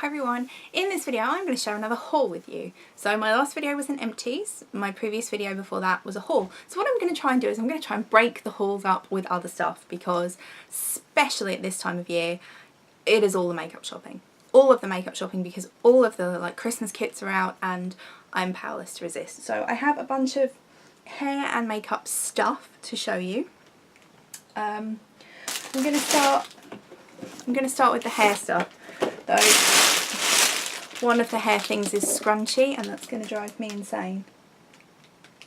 Hi everyone, in this video I'm going to share another haul with you. So my last video was an empties, my previous video before that was a haul. So what I'm going to try and do is I'm going to try and break the hauls up with other stuff because especially at this time of year it is all the makeup shopping. All of the makeup shopping because all of the Christmas kits are out and I'm powerless to resist. So I have a bunch of hair and makeup stuff to show you. I'm going to start with the hair stuff. Though one of the hair things is scrunchy and that's going to drive me insane.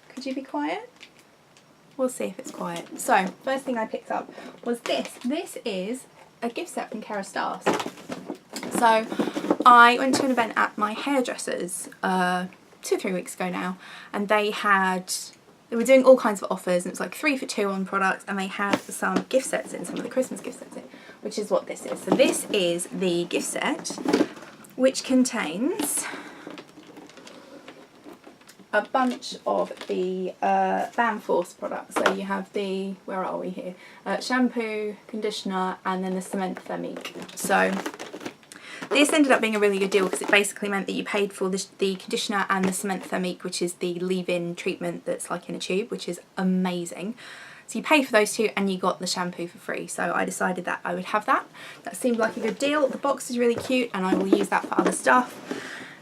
Could you be quiet? We'll see if it's quiet. So, first thing I picked up was this. This is a gift set from Kerastase. So, I went to an event at my hairdresser's 2 or 3 weeks ago now, and they were doing all kinds of offers, and it was like 3 for 2 on products, and they had some gift sets in, some of the Christmas gift sets in, which is what this is. So this is the gift set, which contains a bunch of the Force products. So you have the, where are we here? Shampoo, conditioner, and then the Cement Thermique. So this ended up being a really good deal because it basically meant that you paid for the conditioner and the Cement Thermique, which is the leave-in treatment that's like in a tube, which is amazing. So you pay for those two and you got the shampoo for free. So I decided that I would have that. That seemed like a good deal. The box is really cute and I will use that for other stuff.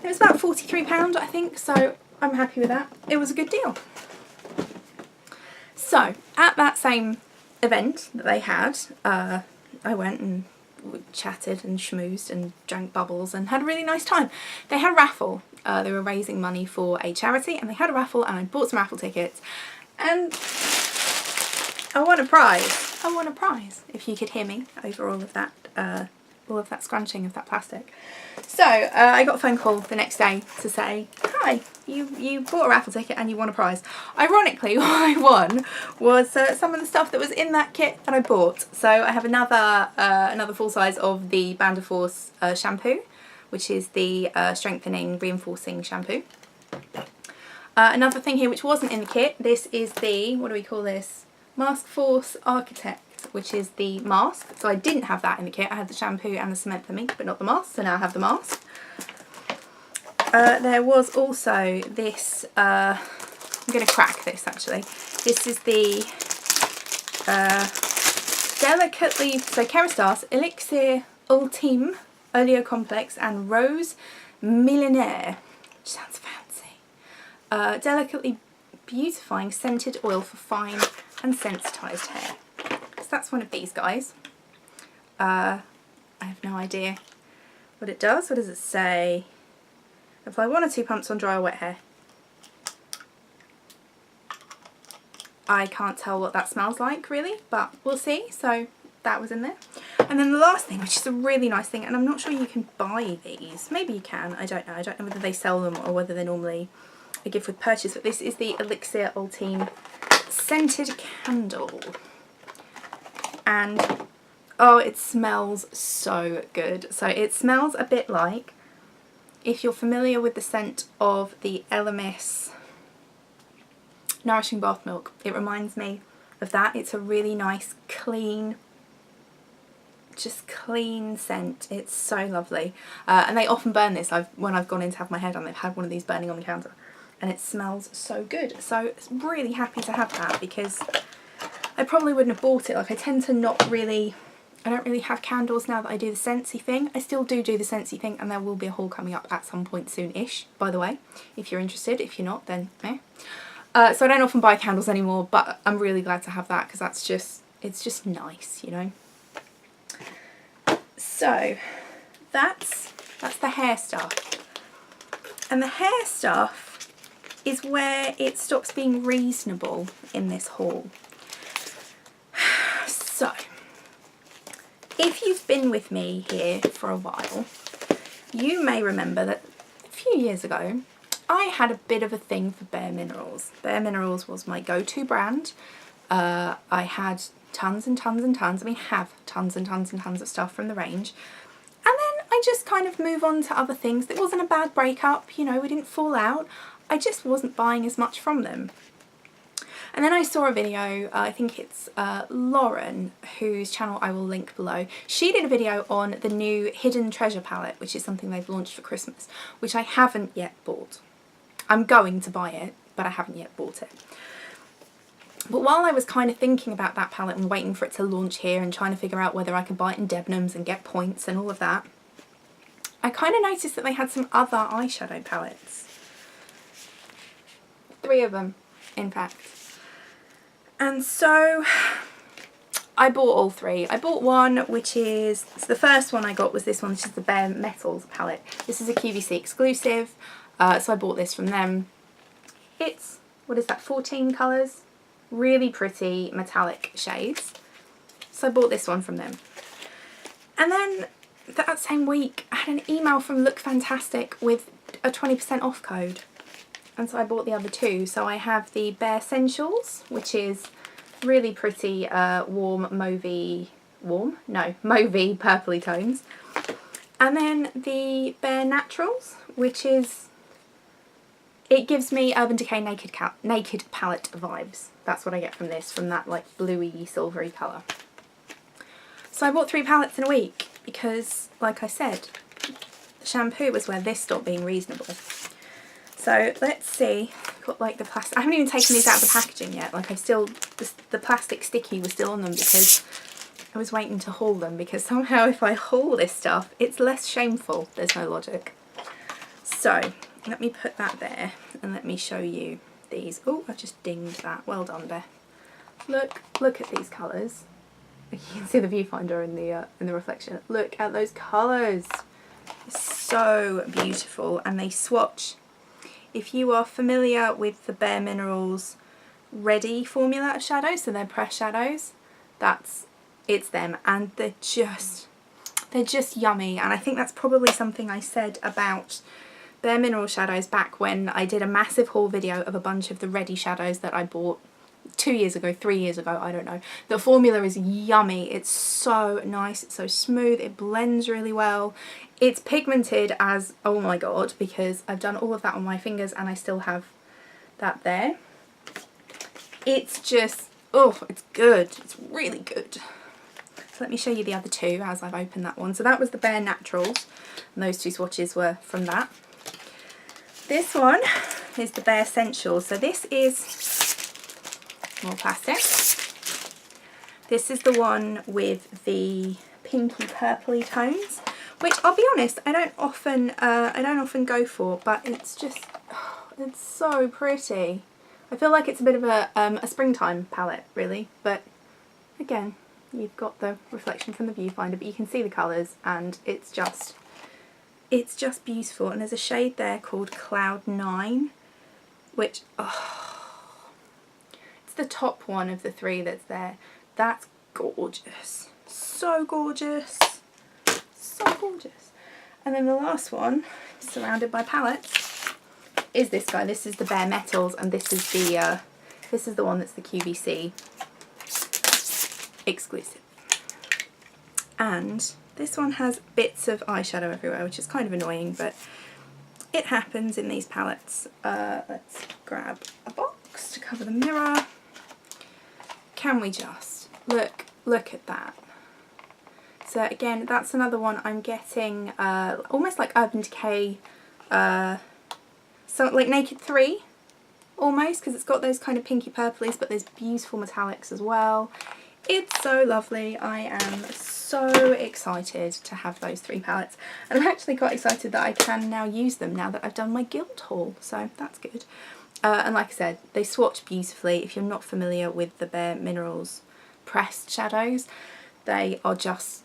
It was about £43 I think, so I'm happy with that. It was a good deal. So at that same event that they had, I went and chatted and schmoozed and drank bubbles and had a really nice time. They had a raffle. They were raising money for a charity and they had a raffle and I bought some raffle tickets and I won a prize. I won a prize, if you could hear me over all of that scrunching of that plastic. So I got a phone call the next day to say, hi, you bought a raffle ticket and you won a prize. Ironically, what I won was some of the stuff that was in that kit that I bought. So I have another full size of the Force shampoo, which is the strengthening, reinforcing shampoo. Another thing here which wasn't in the kit, this is the, what do we call this? Mask Force Architect, which is the mask. So I didn't have that in the kit. I had the shampoo and the Cement Thermique, but not the mask, so now I have the mask. There was also this, I'm going to crack this actually. This is the Kerastase Elixir Ultime Oleo Complex and Rose Millénaire, which sounds fancy. Delicately beautifying scented oil for fine and sensitised hair. So that's one of these guys. I have no idea what it does. What does it say? Apply 1 or 2 pumps on dry or wet hair. I can't tell what that smells like really, but we'll see. So that was in there. And then the last thing, which is a really nice thing, and I'm not sure you can buy these. Maybe you can, I don't know. I don't know whether they sell them or whether they're normally a gift with purchase, but this is the Elixir Ultime Scented Candle. And oh, it smells so good. So it smells a bit like, if you're familiar with the scent of the Elemis Nourishing Bath Milk, it reminds me of that. It's a really nice, clean, just clean scent. It's so lovely. And they often burn this. When I've gone in to have my hair done, they've had one of these burning on the counter. And it smells so good. So I'm really happy to have that because I probably wouldn't have bought it. Like I tend to not really, I don't really have candles now that I do the Scentsy thing. I still do the Scentsy thing and there will be a haul coming up at some point soon-ish, by the way, if you're interested. If you're not, then eh. So I don't often buy candles anymore, but I'm really glad to have that because that's just, it's just nice, you know. So that's the hair stuff. And the hair stuff is where it stops being reasonable in this haul. So, if you've been with me here for a while, you may remember that a few years ago I had a bit of a thing for BareMinerals. BareMinerals was my go-to brand. I had tons and tons and tons, have tons and tons and tons of stuff from the range. And then I just kind of move on to other things. It wasn't a bad breakup, you know, we didn't fall out. I just wasn't buying as much from them. And then I saw a video, I think it's Lauren, whose channel I will link below. She did a video on the new Hidden Treasure palette, which is something they've launched for Christmas, which I haven't yet bought. I'm going to buy it, but I haven't yet bought it. But while I was kind of thinking about that palette and waiting for it to launch here and trying to figure out whether I could buy it in Debenhams and get points and all of that, I kind of noticed that they had some other eyeshadow palettes. 3 of them, in fact. And so I bought all 3. I bought one which is, so the first one I got was this one, which is the BareMinerals palette. This is a QVC exclusive, so I bought this from them. It's, what is that, 14 colours? Really pretty metallic shades. So I bought this one from them. And then that same week I had an email from Look Fantastic with a 20% off code. And so I bought the other 2. So I have the Bare Essentials, which is really pretty warm mauvey, mauvey purpley tones. And then the Bare Naturals, which is, it gives me Urban Decay Naked Palette vibes. That's what I get from this, from that like bluey silvery colour. So I bought 3 palettes in a week because, like I said, the shampoo was where this stopped being reasonable. So let's see, got like the plastic, I haven't even taken these out of the packaging yet, like I've still, the plastic sticky was still on them because I was waiting to haul them, because somehow if I haul this stuff, it's less shameful, there's no logic. So let me put that there and let me show you these. Oh, I just dinged that, well done Bear. Look at these colours. You can see the viewfinder in the reflection. Look at those colours. It's so beautiful, and they swatch. If you are familiar with the BareMinerals Ready formula of shadows, so they're pressed shadows, it's them, and they're just yummy. And I think that's probably something I said about BareMinerals shadows back when I did a massive haul video of a bunch of the Ready shadows that I bought 2 years ago, 3 years ago, I don't know. The formula is yummy. It's so nice, it's so smooth, it blends really well. It's pigmented as, oh my god, because I've done all of that on my fingers and I still have that there. It's just, oh, it's good. It's really good. So let me show you the other 2 as I've opened that one. So that was the Bare Naturals, and those 2 swatches were from that. This one is the Bare Essentials. So this is more plastic. This is the one with the pinky purpley tones, which I'll be honest, I don't often go for, but it's just, oh, it's so pretty. I feel like it's a bit of a springtime palette really, but again, you've got the reflection from the viewfinder, but you can see the colours, and it's just beautiful. And there's a shade there called Cloud 9, which, oh, it's the top one of the 3 that's there. That's gorgeous. So gorgeous. So gorgeous. And then the last one, surrounded by palettes, is this guy. This is the BareMinerals, and this is the one that's the QVC exclusive. And this one has bits of eyeshadow everywhere, which is kind of annoying, but it happens in these palettes. Let's grab a box to cover the mirror. Can we just look at that? So again, that's another one I'm getting, almost like Urban Decay, so like Naked 3 almost, because it's got those kind of pinky purplies, but there's beautiful metallics as well. It's so lovely. I am so excited to have those 3 palettes, and I'm actually quite excited that I can now use them now that I've done my guild haul, so that's good. And like I said, they swatch beautifully. If you're not familiar with the BareMinerals pressed shadows, they're just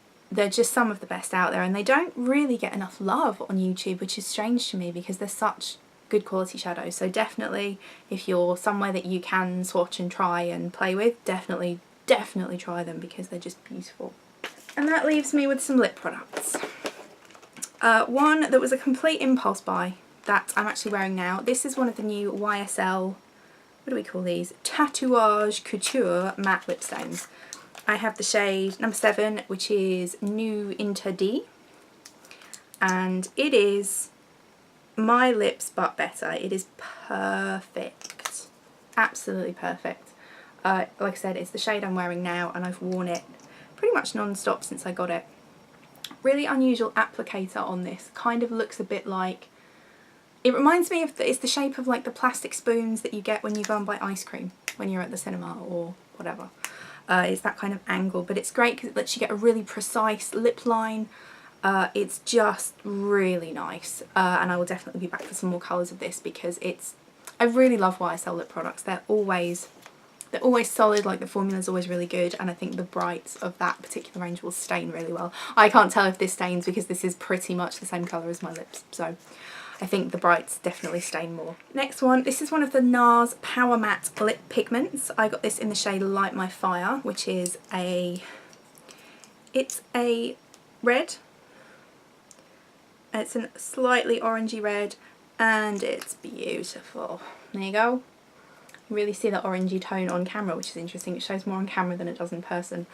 some of the best out there, and they don't really get enough love on YouTube, which is strange to me because they're such good quality shadows. So definitely, if you're somewhere that you can swatch and try and play with, definitely try them because they're just beautiful. And that leaves me with some lip products. One that was a complete impulse buy that I'm actually wearing now. This is one of the new YSL, what do we call these? Tatouage Couture matte lip stains. I have the shade number 7, which is New Inter D, and it is my lips but better. It is perfect, absolutely perfect. Like I said, it's the shade I'm wearing now, and I've worn it pretty much non-stop since I got it. Really unusual applicator on this. Kind of looks a bit like, it reminds me of, it's the shape of like the plastic spoons that you get when you go and buy ice cream when you're at the cinema or whatever. It's that kind of angle, but it's great because it lets you get a really precise lip line. It's just really nice, and I will definitely be back for some more colours of this because I really love YSL lip products. They're always solid, like the formula's always really good, and I think the brights of that particular range will stain really well. I can't tell if this stains because this is pretty much the same colour as my lips, so I think the brights definitely stain more. Next one, this is one of the Nars Power Matte Lip Pigments. I got this in the shade Light My Fire, which is it's a red. It's a slightly orangey red, and it's beautiful. There you go. You really see that orangey tone on camera, which is interesting. It shows more on camera than it does in person.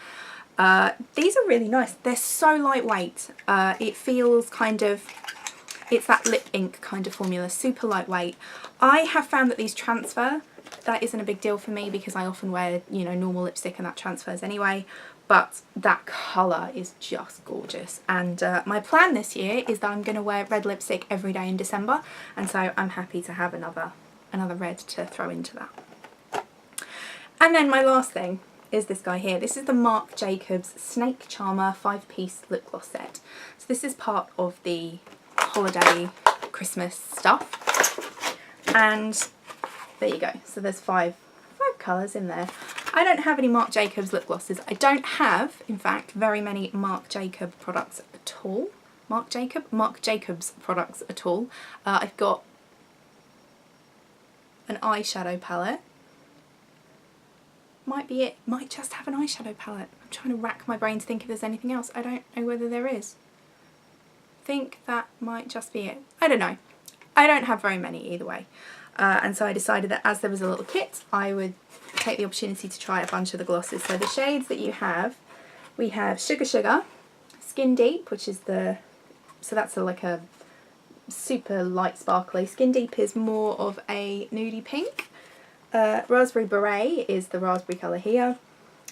These are really nice. They're so lightweight. It feels kind of, it's that lip ink kind of formula, super lightweight. I have found that these transfer. That isn't a big deal for me because I often wear, you know, normal lipstick and that transfers anyway. But that colour is just gorgeous, and my plan this year is that I'm going to wear red lipstick every day in December, and so I'm happy to have another red to throw into that. And then my last thing is this guy here. This is the Marc Jacobs Snake Charmer 5-piece lip gloss set. So this is part of the holiday Christmas stuff, and there you go. So there's five colours in there. I don't have any Marc Jacobs lip glosses. I don't have, in fact, very many Marc Jacobs products at all. Marc Jacobs products at all. I've got an eyeshadow palette. Might be it. Might just have an eyeshadow palette. I'm trying to rack my brain to think if there's anything else. I don't know whether there is. I think that might just be it. I don't know. I don't have very many either way. And so I decided that as there was a little kit, I would take the opportunity to try a bunch of the glosses. So the shades that you have, we have Sugar Sugar, Skin Deep, which is so that's like a super light sparkly. Skin Deep is more of a nudie pink. Raspberry Beret is the raspberry colour here.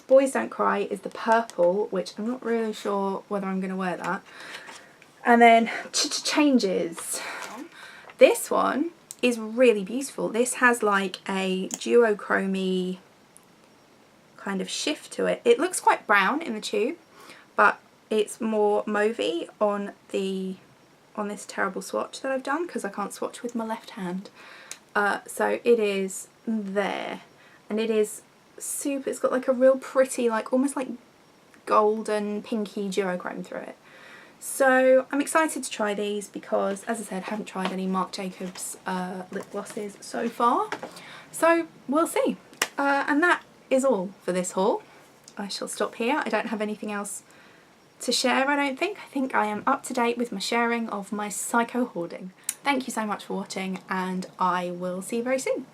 Boys Don't Cry is the purple, which I'm not really sure whether I'm going to wear that. And then Changes. This one is really beautiful. This has like a duochrome-y kind of shift to it. It looks quite brown in the tube, but it's more mauvey on this terrible swatch that I've done because I can't swatch with my left hand. So it is there, and it is super, it's got like a real pretty, like almost like golden pinky duochrome through it. So I'm excited to try these because, as I said, I haven't tried any Marc Jacobs lip glosses so far. So we'll see. And that is all for this haul. I shall stop here. I don't have anything else to share, I don't think. I think I am up to date with my sharing of my psycho hoarding. Thank you so much for watching, and I will see you very soon.